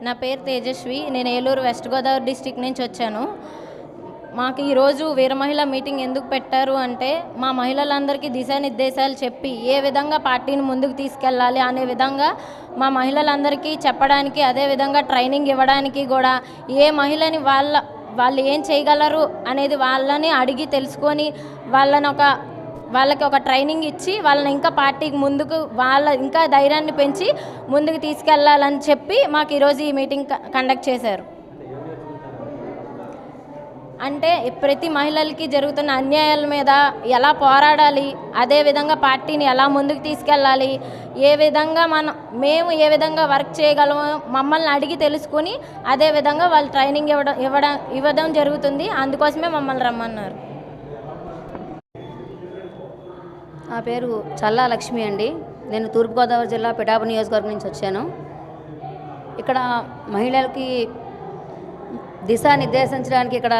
నా పేరు తేజస్వి. నేను ఏలూరు వెస్ట్ గోదావరి డిస్టిక్ నుంచి వచ్చాను. మాకు ఈరోజు వీర మహిళా మీటింగ్ ఎందుకు పెట్టారు అంటే, మా మహిళలందరికీ దిశానిర్దేశాలు చెప్పి ఏ విధంగా పార్టీని ముందుకు తీసుకెళ్ళాలి అనే విధంగా మా మహిళలందరికీ చెప్పడానికి, అదేవిధంగా ట్రైనింగ్ ఇవ్వడానికి కూడా ఏ మహిళని వాళ్ళు ఏం చేయగలరు అనేది వాళ్ళని అడిగి తెలుసుకొని వాళ్ళకి ఒక ట్రైనింగ్ ఇచ్చి వాళ్ళని ఇంకా పార్టీకి ముందుకు ఇంకా ధైర్యాన్ని పెంచి ముందుకు తీసుకెళ్లాలని చెప్పి మాకు ఈరోజు ఈ మీటింగ్ కండక్ట్ చేశారు. అంటే ప్రతి మహిళలకి జరుగుతున్న అన్యాయాల మీద ఎలా పోరాడాలి, అదేవిధంగా పార్టీని ఎలా ముందుకు తీసుకెళ్ళాలి, మేము ఏ విధంగా వర్క్ చేయగలమో మమ్మల్ని అడిగి తెలుసుకుని అదేవిధంగా వాళ్ళు ట్రైనింగ్ ఇవ్వడం జరుగుతుంది. అందుకోసమే మమ్మల్ని రమ్మన్నారు. నా పేరు చల్లా లక్ష్మి అండి. నేను తూర్పుగోదావరి జిల్లా పిఠాపురం నియోజకవర్గం నుంచి వచ్చాను. ఇక్కడ మహిళలకి దిశానిర్దేశించడానికి ఇక్కడ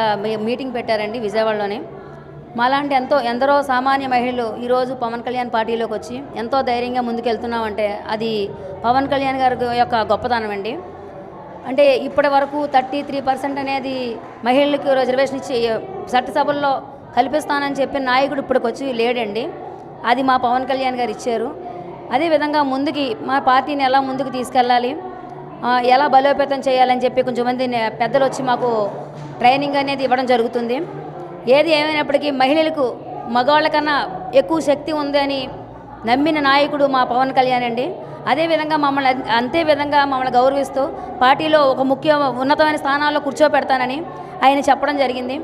మీటింగ్ పెట్టారండి విజయవాడలోనే. మాలాంటి ఎందరో సామాన్య మహిళలు ఈరోజు పవన్ కళ్యాణ్ పార్టీలోకి వచ్చి ఎంతో ధైర్యంగా ముందుకెళ్తున్నామంటే అది పవన్ కళ్యాణ్ గారి యొక్క గొప్పతనం అండి. అంటే ఇప్పటి వరకు 33% అనేది మహిళలకు రిజర్వేషన్ ఇచ్చి చట్టసభల్లో కల్పిస్తానని చెప్పిన నాయకుడు ఇప్పటికొచ్చి లేడండి. అది మా పవన్ కళ్యాణ్ గారు ఇచ్చారు. అదేవిధంగా ముందుకి మా పార్టీని ఎలా ముందుకు తీసుకెళ్ళాలి, ఎలా బలోపేతం చేయాలని చెప్పి కొంచెం మంది పెద్దలు వచ్చి మాకు ట్రైనింగ్ అనేది ఇవ్వడం జరుగుతుంది. ఏది ఏమైనప్పటికీ మహిళలకు మగవాళ్ళ కన్నా ఎక్కువ శక్తి ఉందని నమ్మిన నాయకుడు మా పవన్ కళ్యాణ్ అండి. అదేవిధంగా మమ్మల్ని గౌరవిస్తూ పార్టీలో ఒక ఉన్నతమైన స్థానాల్లో కూర్చోపెడతానని ఆయన చెప్పడం జరిగింది.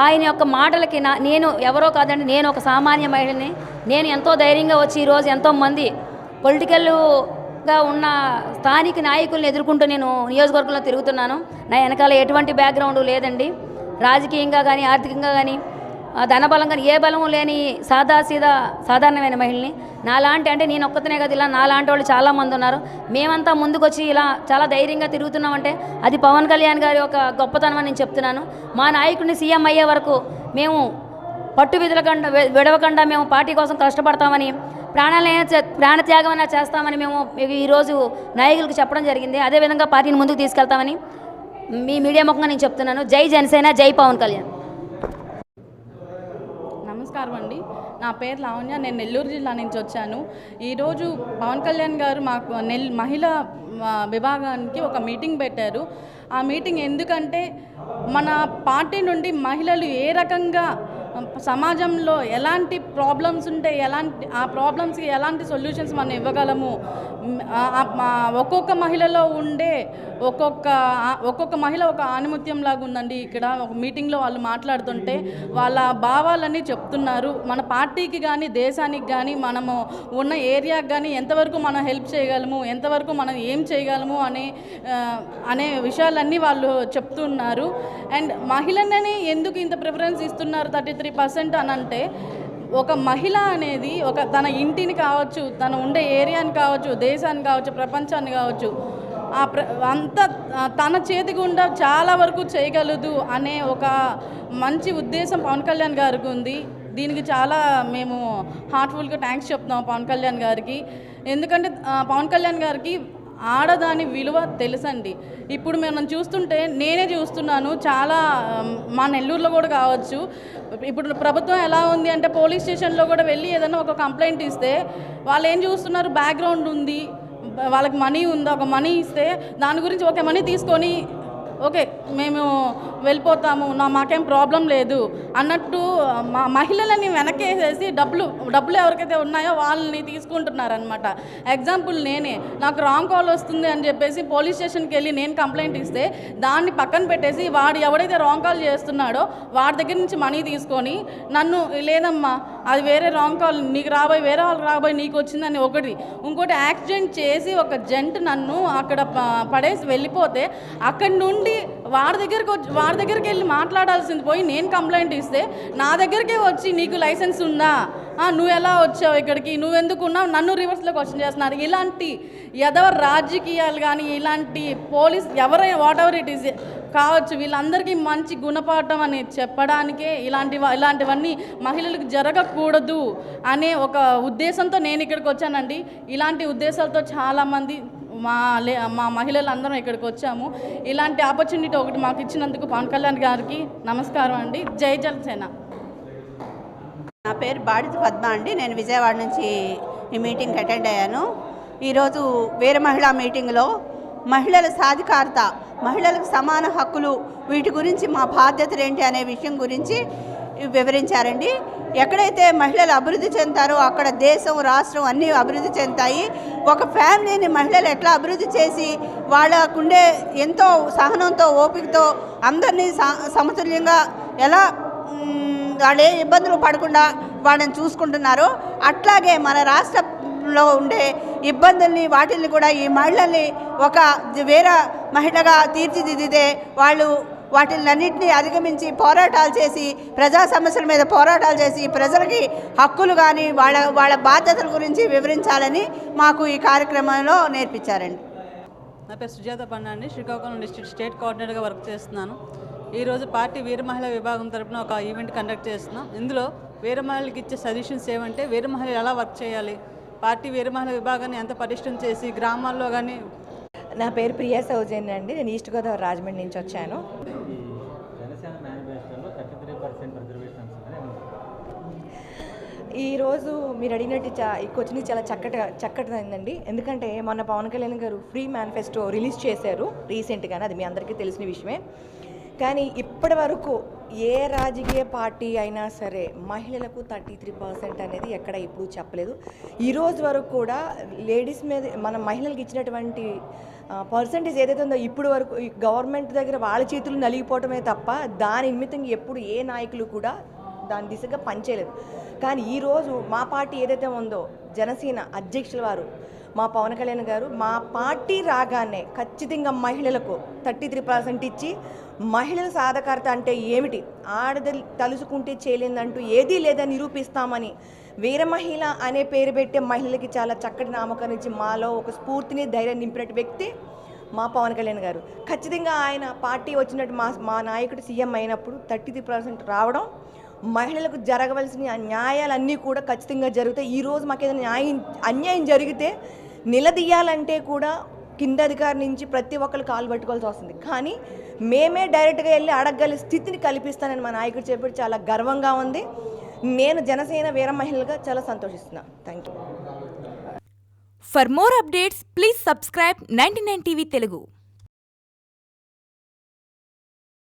ఆయన యొక్క మాటలకి నేను ఎవరో కాదండి, నేను ఒక సామాన్య మహిళని. నేను ఎంతో ధైర్యంగా వచ్చి ఈరోజు ఎంతోమంది పొలిటికల్గా ఉన్న స్థానిక నాయకుల్ని ఎదుర్కొంటూ నేను నియోజకవర్గంలో తిరుగుతున్నాను. నా వెనకాల ఎటువంటి బ్యాక్గ్రౌండ్ లేదండి. రాజకీయంగా కానీ ఆర్థికంగా కానీ ధనబలం కానీ ఏ బలం లేని సాధారణమైన మహిళని. అంటే నేను ఒక్కతనే కదా, ఇలా నాలాంటి వాళ్ళు చాలామంది ఉన్నారు. మేమంతా ముందుకొచ్చి ఇలా చాలా ధైర్యంగా తిరుగుతున్నామంటే అది పవన్ కళ్యాణ్ గారి యొక్క గొప్పతనం అని నేను చెప్తున్నాను. మా నాయకుడిని సీఎం అయ్యే వరకు మేము విడవకుండా మేము పార్టీ కోసం కష్టపడతామని, ప్రాణత్యాగమైనా చేస్తామని మేము ఈరోజు నాయకులకు చెప్పడం జరిగింది. అదేవిధంగా పార్టీని ముందుకు తీసుకెళ్తామని మీ మీడియా ముఖంగా నేను చెప్తున్నాను. జై జనసేన, జై పవన్ కళ్యాణ్. నమస్కారం అండి. నా పేరు లావణ్య. నేను నెల్లూరు జిల్లా నుంచి వచ్చాను. ఈరోజు పవన్ కళ్యాణ్ గారు మాకు మహిళా విభాగానికి ఒక మీటింగ్ పెట్టారు. ఆ మీటింగ్ ఎందుకంటే మన పార్టీ నుండి మహిళలు ఏ రకంగా సమాజంలో ఎలాంటి ప్రాబ్లమ్స్ ఉంటే ఆ ప్రాబ్లమ్స్కి ఎలాంటి సొల్యూషన్స్ మనం ఇవ్వగలము, ఒక్కొక్క మహిళలో ఉండే ఒక్కొక్క మహిళ ఒక ఆణిముత్యం లాగా ఉందండి. ఇక్కడ ఒక మీటింగ్లో వాళ్ళు మాట్లాడుతుంటే వాళ్ళ భావాలన్నీ చెప్తున్నారు. మన పార్టీకి కానీ దేశానికి కానీ మనము ఉన్న ఏరియాకి కానీ ఎంతవరకు మనం హెల్ప్ చేయగలము, ఎంతవరకు మనం ఏం చేయగలము అనే విషయాలన్నీ వాళ్ళు చెప్తున్నారు. అండ్ మహిళలని ఎందుకు ఇంత ప్రిఫరెన్స్ ఇస్తున్నారు 33% అని అంటే, ఒక మహిళ అనేది తన ఇంటిని కావచ్చు, తన ఉండే ఏరియాని కావచ్చు, దేశాన్ని కావచ్చు, ప్రపంచాన్ని కావచ్చు, తన చేతి గుండా చాలా వరకు చేయగలదు అనే ఒక మంచి ఉద్దేశం పవన్ కళ్యాణ్ గారికి ఉంది. దీనికి చాలా మేము హార్ట్ఫుల్గా థ్యాంక్స్ చెప్తున్నాం పవన్ కళ్యాణ్ గారికి. ఎందుకంటే పవన్ కళ్యాణ్ గారికి ఆడదాని విలువ తెలుసండి. ఇప్పుడు మనం చూస్తుంటే నేనే చూస్తున్నాను, చాలా మా నెల్లూరులో కూడా కావచ్చు, ఇప్పుడు ప్రభుత్వం ఎలా ఉంది అంటే పోలీస్ స్టేషన్లో కూడా వెళ్ళి ఏదైనా ఒక కంప్లైంట్ ఇస్తే వాళ్ళు ఏం చూస్తున్నారు, బ్యాక్గ్రౌండ్ ఉంది, వాళ్ళకి మనీ ఉందా, ఒక మనీ ఇస్తే దాని గురించి ఓకే మనీ తీసుకొని ఓకే మేము వెళ్ళిపోతాము, మాకేం ప్రాబ్లం లేదు అన్నట్టు మహిళలని వెనకేసేసి డబ్బులు ఎవరికైతే ఉన్నాయో వాళ్ళని తీసుకుంటున్నారనమాట. ఎగ్జాంపుల్ నేనే, నాకు రాంగ్ కాల్ వస్తుంది అని చెప్పేసి పోలీస్ స్టేషన్కి వెళ్ళి నేను కంప్లైంట్ ఇస్తే దాన్ని పక్కన పెట్టేసి వాడు ఎవడైతే రాంగ్ కాల్ చేస్తున్నాడో వాడి దగ్గర నుంచి మనీ తీసుకొని నన్ను లేదమ్మా అది వేరే రాంగ్ కాల్, నీకు వేరే వాళ్ళకి రాబోయి నీకు వచ్చిందని ఇంకోటి యాక్సిడెంట్ చేసి ఒక జంట్ నన్ను అక్కడ పడేసి వెళ్ళిపోతే అక్కడి నుండి వాడి దగ్గరికి వెళ్ళి మాట్లాడాల్సింది పోయి నేను కంప్లైంట్ ఇస్తే నా దగ్గరికే వచ్చి నీకు లైసెన్స్ ఉందా, నువ్వు ఎలా వచ్చావు ఇక్కడికి, నువ్వెందుకు ఉన్నావు, నన్ను రివర్స్లో క్వశ్చన్ చేస్తున్నారు. ఇలాంటి రాజకీయాలు కానీ ఇలాంటి police what ever it is కావచ్చు, వీళ్ళందరికీ మంచి గుణపాఠం అని చెప్పడానికే ఇలాంటివన్నీ మహిళలకు జరగకూడదు అనే ఒక ఉద్దేశంతో నేను ఇక్కడికి వచ్చానండి. ఇలాంటి ఉద్దేశాలతో చాలామంది మా మహిళలందరం ఇక్కడికి వచ్చాము. ఇలాంటి ఆపర్చునిటీ ఒకటి మాకు ఇచ్చినందుకు పవన్ కళ్యాణ్ గారికి నమస్కారం అండి. జై జనసేన. నా పేరు బాడిత పద్మ అండి. నేను విజయవాడ నుంచి ఈ మీటింగ్కి అటెండ్ అయ్యాను. ఈరోజు వీర మహిళా మీటింగ్లో మహిళల సాధికారత, మహిళలకు సమాన హక్కులు, వీటి గురించి మా బాధ్యతలు ఏంటి అనే విషయం గురించి వివరించారండి. ఎక్కడైతే మహిళలు అభివృద్ధి చెందుతారో అక్కడ దేశం, రాష్ట్రం అన్నీ అభివృద్ధి చెందుతాయి. ఒక ఫ్యామిలీని మహిళలు ఎట్లా అభివృద్ధి చేసి వాళ్ళకుండే ఎంతో సహనంతో, ఓపికతో అందరినీ సమతుల్యంగా ఎలా వాళ్ళు ఏ ఇబ్బందులు పడకుండా వాళ్ళని చూసుకుంటున్నారో, అట్లాగే మన రాష్ట్రంలో ఉండే ఇబ్బందుల్ని, వాటిల్ని కూడా ఈ మహిళల్ని ఒక వేరే మహిళగా తీర్చిదిద్దితే వాళ్ళు వాటిలన్నింటినీ అధిగమించి పోరాటాలు చేసి, ప్రజా సమస్యల మీద పోరాటాలు చేసి, ప్రజలకి హక్కులు కానీ వాళ్ళ బాధ్యతల గురించి వివరించాలని మాకు ఈ కార్యక్రమంలో నేర్పించారండి. నా పేరు సుజాత పండ అండి. శ్రీకాకుళం డిస్ట్రిక్ట్ స్టేట్ కోఆర్డినేటర్గా వర్క్ చేస్తున్నాను. ఈరోజు పార్టీ వీర మహిళా విభాగం తరపున ఒక ఈవెంట్ కండక్ట్ చేస్తున్నాం. ఇందులో వీర మహిళలకు ఇచ్చే సజెషన్స్ ఏమంటే, వీర మహిళలు ఎలా వర్క్ చేయాలి, పార్టీ వీర మహిళా విభాగాన్ని ఎంత పటిష్టం చేసి గ్రామాల్లో కానీ. నా పేరు ప్రియా సౌజన్య అండి. నేను ఈస్ట్ గోదావరి రాజమండ్రి నుంచి వచ్చాను. ఈరోజు మీరు అడిగినట్టు ఈ క్వశ్చన్ చాలా చక్కటిదండి. ఎందుకంటే మొన్న పవన్ కళ్యాణ్ గారు ఫ్రీ మేనిఫెస్టో రిలీజ్ చేశారు రీసెంట్గానే, అది మీ అందరికీ తెలిసిన విషయమే. కానీ ఇప్పటి వరకు ఏ రాజకీయ పార్టీ అయినా సరే మహిళలకు 33% అనేది ఎక్కడ ఇప్పుడు చెప్పలేదు. ఈరోజు వరకు కూడా లేడీస్ మీద మన మహిళలకు ఇచ్చినటువంటి పర్సంటేజ్ ఏదైతే ఉందో ఇప్పుడు వరకు ఈ గవర్నమెంట్ దగ్గర వాళ్ళ చేతులు నలిగిపోవటమే తప్ప దాని నిమిత్తంగా ఎప్పుడు ఏ నాయకులు కూడా దాని దిశగా పనిచేయలేదు. కానీ ఈరోజు మా పార్టీ ఏదైతే ఉందో, జనసేన అధ్యక్షుల వారు మా పవన్ కళ్యాణ్ గారు మా పార్టీ రాగానే ఖచ్చితంగా మహిళలకు 33% ఇచ్చి, మహిళల సాధికారత అంటే ఏమిటి, ఆడది తలుసుకుంటే చేయలేదంటూ ఏదీ లేదని నిరూపిస్తామని వీర మహిళ అనే పేరు పెట్టే మహిళలకి చాలా చక్కటి నామకరణం ఇచ్చి మాలో ఒక స్ఫూర్తిని, ధైర్యం నింపినట్టు వ్యక్తి మా పవన్ కళ్యాణ్ గారు. ఖచ్చితంగా ఆయన పార్టీ వచ్చినట్టు మా నాయకుడు సీఎం అయినప్పుడు 33% రావడం, మహిళలకు జరగవలసిన న్యాయాలన్నీ కూడా ఖచ్చితంగా జరుగుతాయి. ఈరోజు మాకు ఏదైనా అన్యాయం జరిగితే నిలదీయాలంటే కూడా కింద అధికారి నుంచి ప్రతి ఒక్కరు కాలు పట్టుకోవాల్సి వస్తుంది. కానీ మేమే డైరెక్ట్గా వెళ్ళి అడగగల స్థితిని కల్పిస్తానని మా నాయకుడు చెప్పి చాలా గర్వంగా ఉంది. నేను జనసేన వీర మహిళగా చాలా సంతోషిస్తున్నాను. Thank you. For more updates, please subscribe 99 TV Telugu.